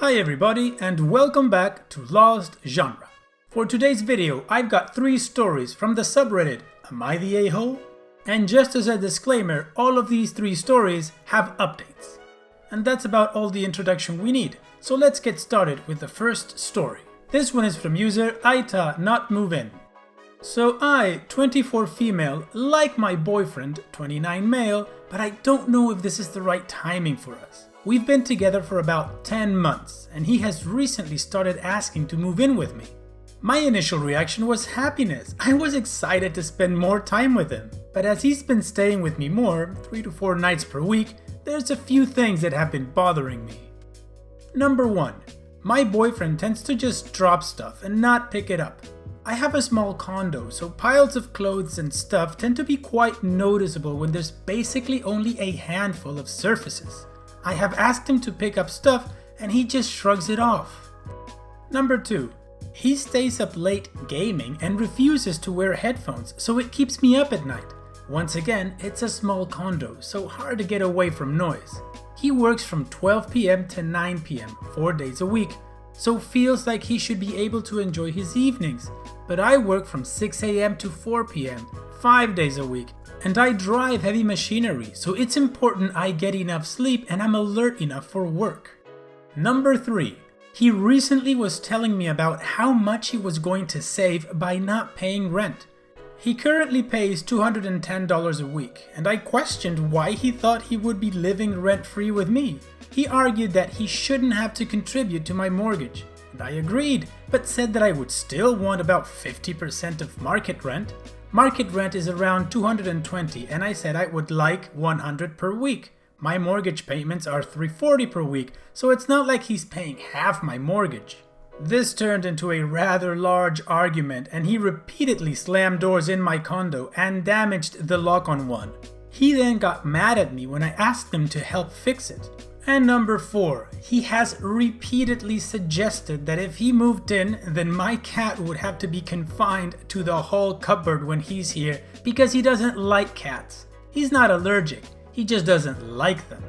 Hi everybody and welcome back to Lost Genre. For today's video, I've got 3 stories from the subreddit Am I the A-hole? And just as a disclaimer, all of these 3 stories have updates. And that's about all the introduction we need, so let's get started with the first story. This one is from user AITA not move in. So I, 24 female, like my boyfriend, 29 male, but I don't know if this is the right timing for us. We've been together for about 10 months, and he has recently started asking to move in with me. My initial reaction was happiness. I was excited to spend more time with him. But as he's been staying with me more, 3 to 4 nights per week, there's a few things that have been bothering me. Number 1. My boyfriend tends to just drop stuff and not pick it up. I have a small condo, so piles of clothes and stuff tend to be quite noticeable when there's basically only a handful of surfaces. I have asked him to pick up stuff and he just shrugs it off. Number 2. He stays up late gaming and refuses to wear headphones, so it keeps me up at night. Once again, it's a small condo, so hard to get away from noise. He works from 12 p.m. to 9 p.m. 4 days a week, so feels like he should be able to enjoy his evenings. But I work from 6 a.m. to 4 p.m. 5 days a week. And I drive heavy machinery, so it's important I get enough sleep and I'm alert enough for work. Number 3. He recently was telling me about how much he was going to save by not paying rent. He currently pays $210 a week, and I questioned why he thought he would be living rent-free with me. He argued that he shouldn't have to contribute to my mortgage, and I agreed, but said that I would still want about 50% of market rent. Market rent is around $220, and I said I would like $100 per week. My mortgage payments are $340 per week, so it's not like he's paying half my mortgage. This turned into a rather large argument, and he repeatedly slammed doors in my condo and damaged the lock on one. He then got mad at me when I asked him to help fix it. And number 4, he has repeatedly suggested that if he moved in, then my cat would have to be confined to the hall cupboard when he's here because he doesn't like cats. He's not allergic, he just doesn't like them.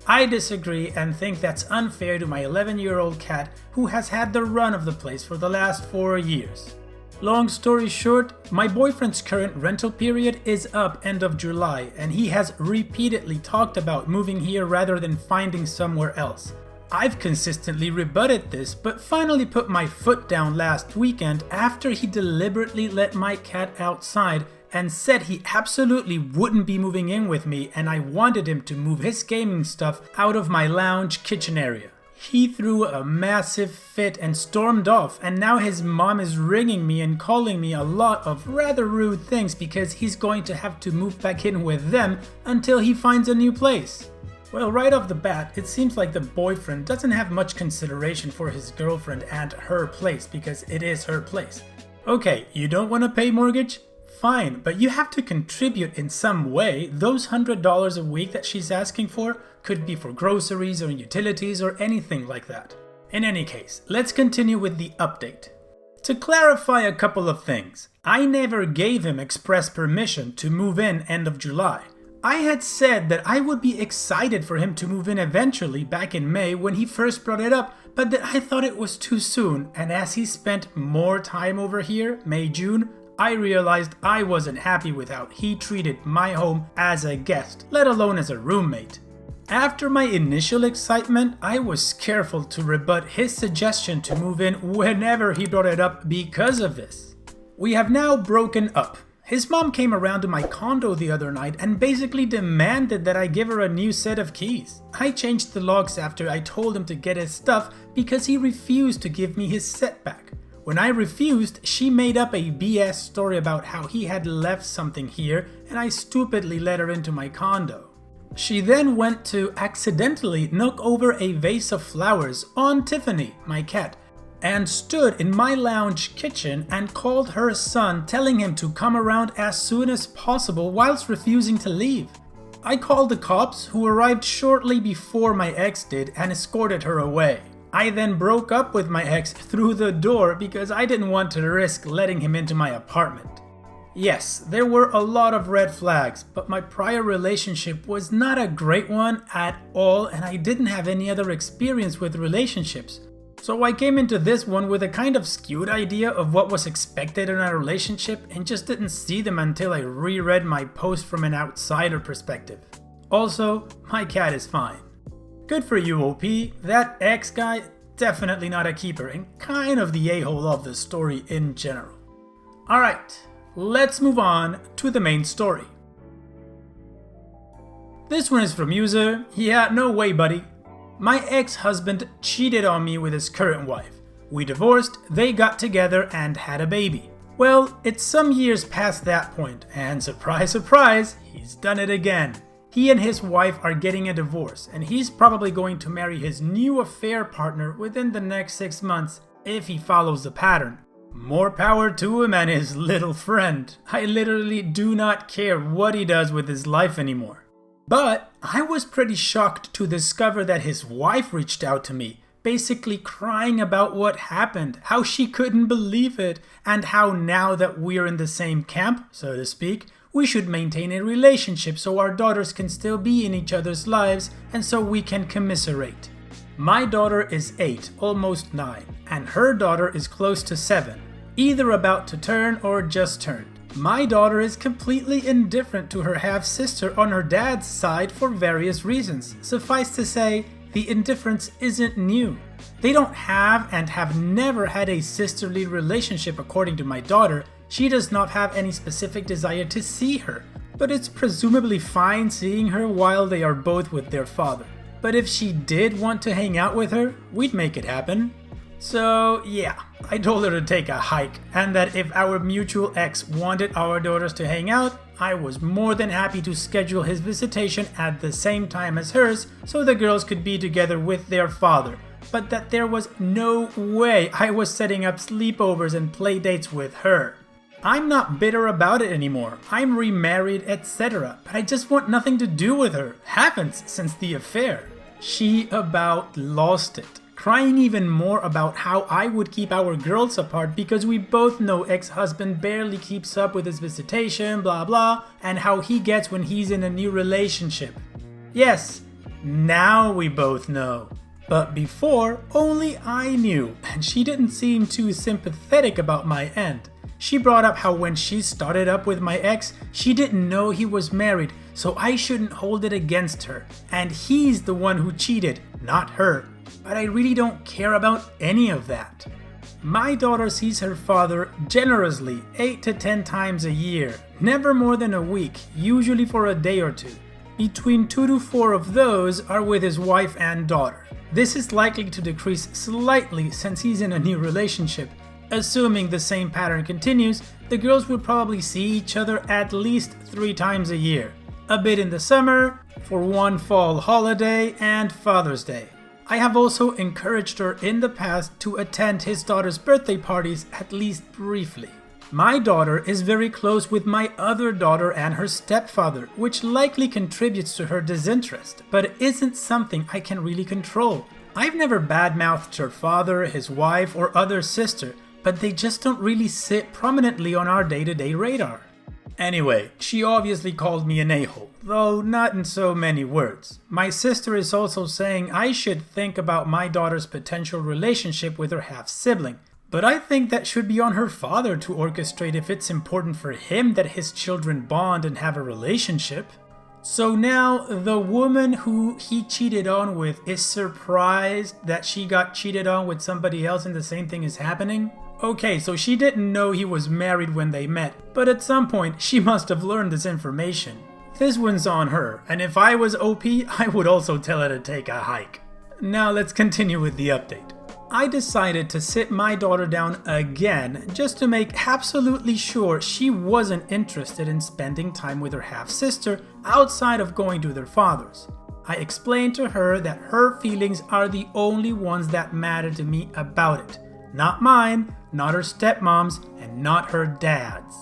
I disagree and think that's unfair to my 11-year-old cat who has had the run of the place for the last 4 years. Long story short, my boyfriend's current rental period is up end of July, and he has repeatedly talked about moving here rather than finding somewhere else. I've consistently rebutted this, but finally put my foot down last weekend after he deliberately let my cat outside and said he absolutely wouldn't be moving in with me, and I wanted him to move his gaming stuff out of my lounge kitchen area. He threw a massive fit and stormed off, and now his mom is ringing me and calling me a lot of rather rude things because he's going to have to move back in with them until he finds a new place. Well, right off the bat, it seems like the boyfriend doesn't have much consideration for his girlfriend and her place because it is her place. Okay, you don't want to pay mortgage? Fine, but you have to contribute in some way. Those $100 a week that she's asking for could be for groceries or utilities or anything like that. In any case, let's continue with the update. To clarify a couple of things, I never gave him express permission to move in end of July. I had said that I would be excited for him to move in eventually back in May when he first brought it up, but that I thought it was too soon, and as he spent more time over here, May, June, I realized I wasn't happy with how he treated my home as a guest, let alone as a roommate. After my initial excitement, I was careful to rebut his suggestion to move in whenever he brought it up because of this. We have now broken up. His mom came around to my condo the other night and basically demanded that I give her a new set of keys. I changed the locks after I told him to get his stuff because he refused to give me his set back. When I refused, she made up a BS story about how he had left something here, and I stupidly let her into my condo. She then went to accidentally knock over a vase of flowers on Tiffany, my cat, and stood in my lounge kitchen and called her son, telling him to come around as soon as possible whilst refusing to leave. I called the cops, who arrived shortly before my ex did and escorted her away. I then broke up with my ex through the door because I didn't want to risk letting him into my apartment. Yes, there were a lot of red flags, but my prior relationship was not a great one at all, and I didn't have any other experience with relationships. So I came into this one with a kind of skewed idea of what was expected in a relationship and just didn't see them until I reread my post from an outsider perspective. Also, my cat is fine. Good for you, OP. That ex guy, definitely not a keeper and kind of the a-hole of the story in general. Alright, let's move on to the main story. This one is from user, yeah, no way buddy. My ex-husband cheated on me with his current wife. We divorced, they got together and had a baby. Well, it's some years past that point, and surprise surprise, he's done it again. He and his wife are getting a divorce, and he's probably going to marry his new affair partner within the next 6 months if he follows the pattern. More power to him and his little friend. I literally do not care what he does with his life anymore. But I was pretty shocked to discover that his wife reached out to me, basically crying about what happened, how she couldn't believe it, and how now that we're in the same camp, so to speak, we should maintain a relationship so our daughters can still be in each other's lives and so we can commiserate. My daughter is 8, almost 9, and her daughter is close to 7, either about to turn or just turned. My daughter is completely indifferent to her half-sister on her dad's side for various reasons. Suffice to say, the indifference isn't new. They don't have and have never had a sisterly relationship according to my daughter. She does not have any specific desire to see her, but it's presumably fine seeing her while they are both with their father. But if she did want to hang out with her, we'd make it happen. So yeah, I told her to take a hike, and that if our mutual ex wanted our daughters to hang out, I was more than happy to schedule his visitation at the same time as hers so the girls could be together with their father, but that there was no way I was setting up sleepovers and play dates with her. I'm not bitter about it anymore, I'm remarried, etc., but I just want nothing to do with her, haven't since the affair. She about lost it, crying even more about how I would keep our girls apart because we both know ex-husband barely keeps up with his visitation, blah blah, and how he gets when he's in a new relationship. Yes, now we both know. But before, only I knew, and she didn't seem too sympathetic about my end. She brought up how when she started up with my ex, she didn't know he was married, so I shouldn't hold it against her, and he's the one who cheated, not her. But I really don't care about any of that. My daughter sees her father generously 8 to 10 times a year, never more than a week, usually for a day or two. Between 2 to 4 of those are with his wife and daughter. This is likely to decrease slightly since he's in a new relationship. Assuming the same pattern continues, the girls will probably see each other at least 3 times a year. A bit in the summer, for one fall holiday, and Father's Day. I have also encouraged her in the past to attend his daughter's birthday parties at least briefly. My daughter is very close with my other daughter and her stepfather, which likely contributes to her disinterest, but it isn't something I can really control. I've never badmouthed her father, his wife, or other sister, but they just don't really sit prominently on our day-to-day radar. Anyway, she obviously called me an a-hole, though not in so many words. My sister is also saying I should think about my daughter's potential relationship with her half-sibling, but I think that should be on her father to orchestrate if it's important for him that his children bond and have a relationship. So now, the woman who he cheated on with is surprised that she got cheated on with somebody else and the same thing is happening? Okay, so she didn't know he was married when they met, but at some point she must have learned this information. This one's on her, and if I was OP, I would also tell her to take a hike. Now let's continue with the update. I decided to sit my daughter down again just to make absolutely sure she wasn't interested in spending time with her half-sister outside of going to their fathers. I explained to her that her feelings are the only ones that matter to me about it. Not mine, not her stepmom's, and not her dad's.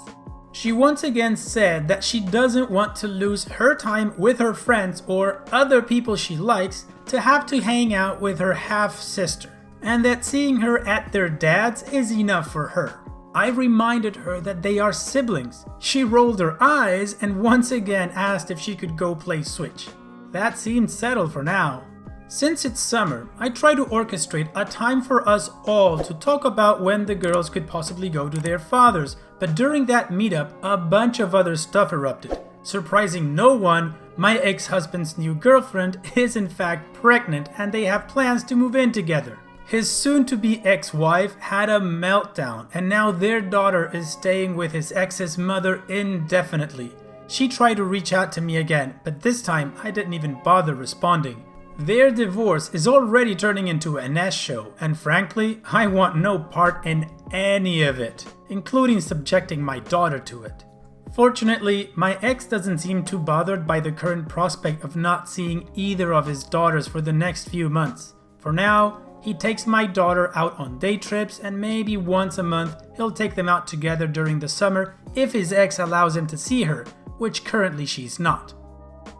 She once again said that she doesn't want to lose her time with her friends or other people she likes to have to hang out with her half-sister, and that seeing her at their dad's is enough for her. I reminded her that they are siblings. She rolled her eyes and once again asked if she could go play Switch. That seemed settled for now. Since it's summer, I try to orchestrate a time for us all to talk about when the girls could possibly go to their fathers, but during that meetup, a bunch of other stuff erupted. Surprising no one, my ex-husband's new girlfriend is in fact pregnant and they have plans to move in together. His soon-to-be ex-wife had a meltdown and now their daughter is staying with his ex's mother indefinitely. She tried to reach out to me again, but this time I didn't even bother responding. Their divorce is already turning into an S show, and frankly, I want no part in any of it, including subjecting my daughter to it. Fortunately, my ex doesn't seem too bothered by the current prospect of not seeing either of his daughters for the next few months. For now, he takes my daughter out on day trips and maybe once a month he'll take them out together during the summer if his ex allows him to see her, which currently she's not.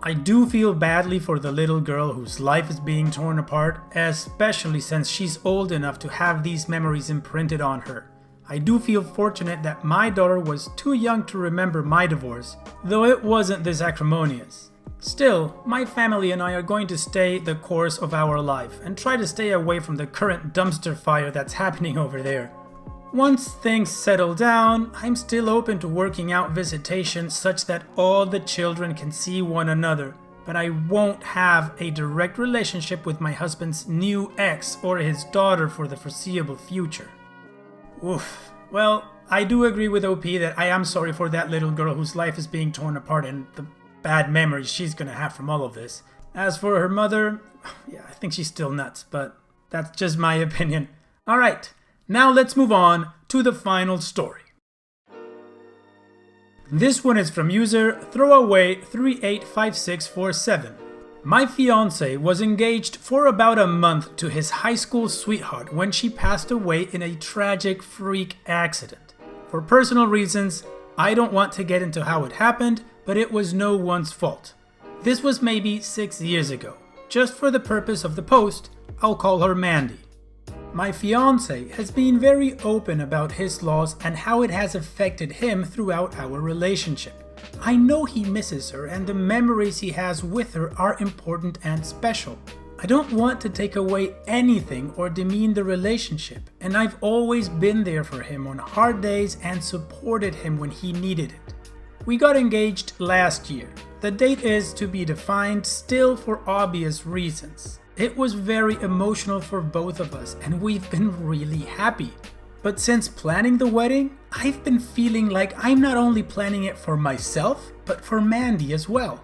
I do feel badly for the little girl whose life is being torn apart, especially since she's old enough to have these memories imprinted on her. I do feel fortunate that my daughter was too young to remember my divorce, though it wasn't this acrimonious. Still, my family and I are going to stay the course of our life and try to stay away from the current dumpster fire that's happening over there. Once things settle down, I'm still open to working out visitations such that all the children can see one another, but I won't have a direct relationship with my husband's new ex or his daughter for the foreseeable future. Oof. Well, I do agree with OP that I am sorry for that little girl whose life is being torn apart and the bad memories she's gonna have from all of this. As for her mother, yeah, I think she's still nuts, but that's just my opinion. Alright. Now let's move on to the final story. This one is from user throwaway385647. My fiancé was engaged for about a month to his high school sweetheart when she passed away in a tragic freak accident. For personal reasons, I don't want to get into how it happened, but it was no one's fault. This was maybe 6 years ago. Just for the purpose of the post, I'll call her Mandy. My fiancé has been very open about his loss and how it has affected him throughout our relationship. I know he misses her and the memories he has with her are important and special. I don't want to take away anything or demean the relationship, and I've always been there for him on hard days and supported him when he needed it. We got engaged last year. The date is to be defined still for obvious reasons. It was very emotional for both of us and we've been really happy. But since planning the wedding, I've been feeling like I'm not only planning it for myself, but for Mandy as well.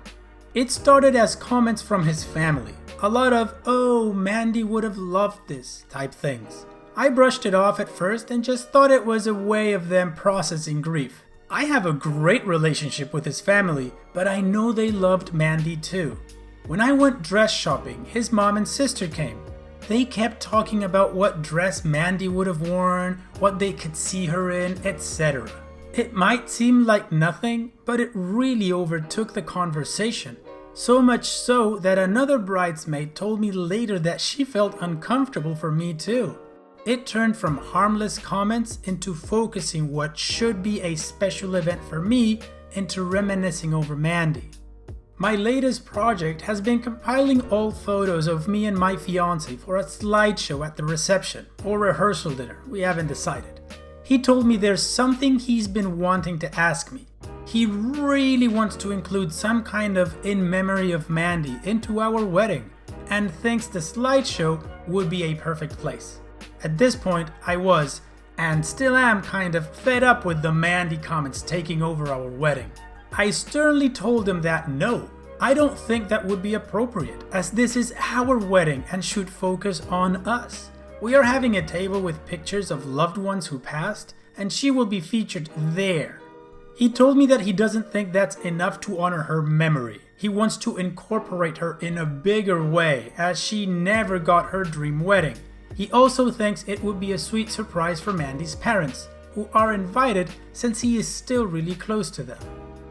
It started as comments from his family. A lot of, "Oh, Mandy would have loved this" type things. I brushed it off at first and just thought it was a way of them processing grief. I have a great relationship with his family, but I know they loved Mandy too. When I went dress shopping, his mom and sister came. They kept talking about what dress Mandy would have worn, what they could see her in, etc. It might seem like nothing, but it really overtook the conversation. So much so that another bridesmaid told me later that she felt uncomfortable for me too. It turned from harmless comments into focusing what should be a special event for me into reminiscing over Mandy. My latest project has been compiling all photos of me and my fiancé for a slideshow at the reception or rehearsal dinner, we haven't decided. He told me there's something he's been wanting to ask me. He really wants to include some kind of in memory of Mandy into our wedding and thinks the slideshow would be a perfect place. At this point, I was, and still am, kind of fed up with the Mandy comments taking over our wedding. I sternly told him that no, I don't think that would be appropriate, as this is our wedding and should focus on us. We are having a table with pictures of loved ones who passed, and she will be featured there. He told me that he doesn't think that's enough to honor her memory. He wants to incorporate her in a bigger way, as she never got her dream wedding. He also thinks it would be a sweet surprise for Mandy's parents, who are invited since he is still really close to them.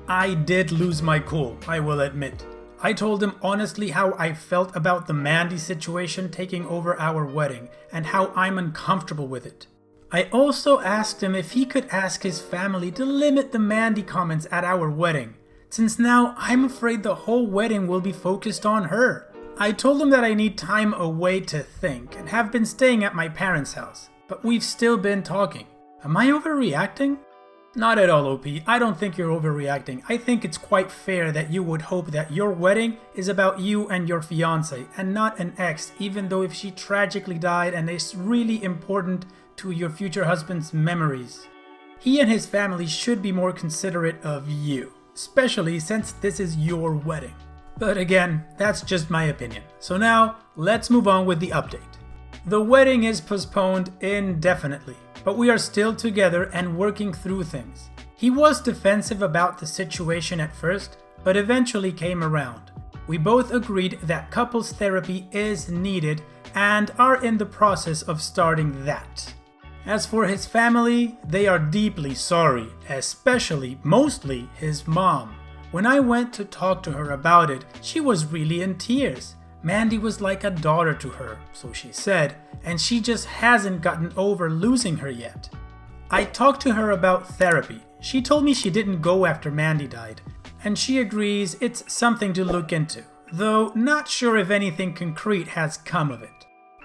I did lose my cool, I will admit. I told him honestly how I felt about the Mandy situation taking over our wedding and how I'm uncomfortable with it. I also asked him if he could ask his family to limit the Mandy comments at our wedding, since now I'm afraid the whole wedding will be focused on her. I told him that I need time away to think and have been staying at my parents' house, but we've still been talking. Am I overreacting? Not at all, OP. I don't think you're overreacting. I think it's quite fair that you would hope that your wedding is about you and your fiancé and not an ex, even though if she tragically died and is really important to your future husband's memories. He and his family should be more considerate of you, especially since this is your wedding. But again, that's just my opinion. So now, let's move on with the update. The wedding is postponed indefinitely, but we are still together and working through things. He was defensive about the situation at first, but eventually came around. We both agreed that couples therapy is needed and are in the process of starting that. As for his family, they are deeply sorry, especially, mostly, his mom. When I went to talk to her about it, she was really in tears. Mandy was like a daughter to her, so she said, and she just hasn't gotten over losing her yet. I talked to her about therapy. She told me she didn't go after Mandy died, and she agrees it's something to look into, though not sure if anything concrete has come of it.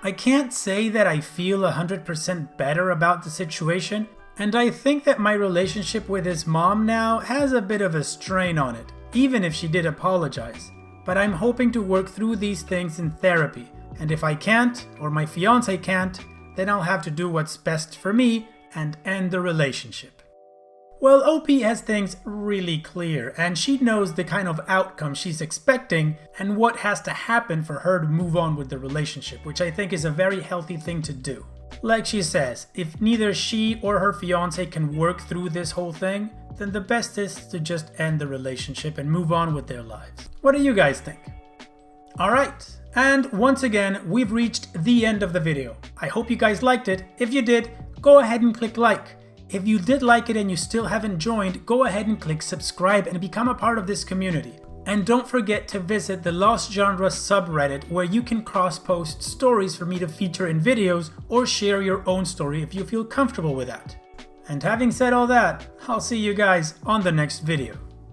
I can't say that I feel 100% better about the situation, and I think that my relationship with his mom now has a bit of a strain on it, even if she did apologize. But I'm hoping to work through these things in therapy, and if I can't, or my fiancé can't, then I'll have to do what's best for me and end the relationship. Well, OP has things really clear, and she knows the kind of outcome she's expecting and what has to happen for her to move on with the relationship, which I think is a very healthy thing to do. Like she says, if neither she or her fiancé can work through this whole thing, then the best is to just end the relationship and move on with their lives. What do you guys think? Alright, and once again, we've reached the end of the video. I hope you guys liked it. If you did, go ahead and click like. If you did like it and you still haven't joined, go ahead and click subscribe and become a part of this community. And don't forget to visit the Lost Genre subreddit, where you can cross-post stories for me to feature in videos or share your own story if you feel comfortable with that. And having said all that, I'll see you guys on the next video.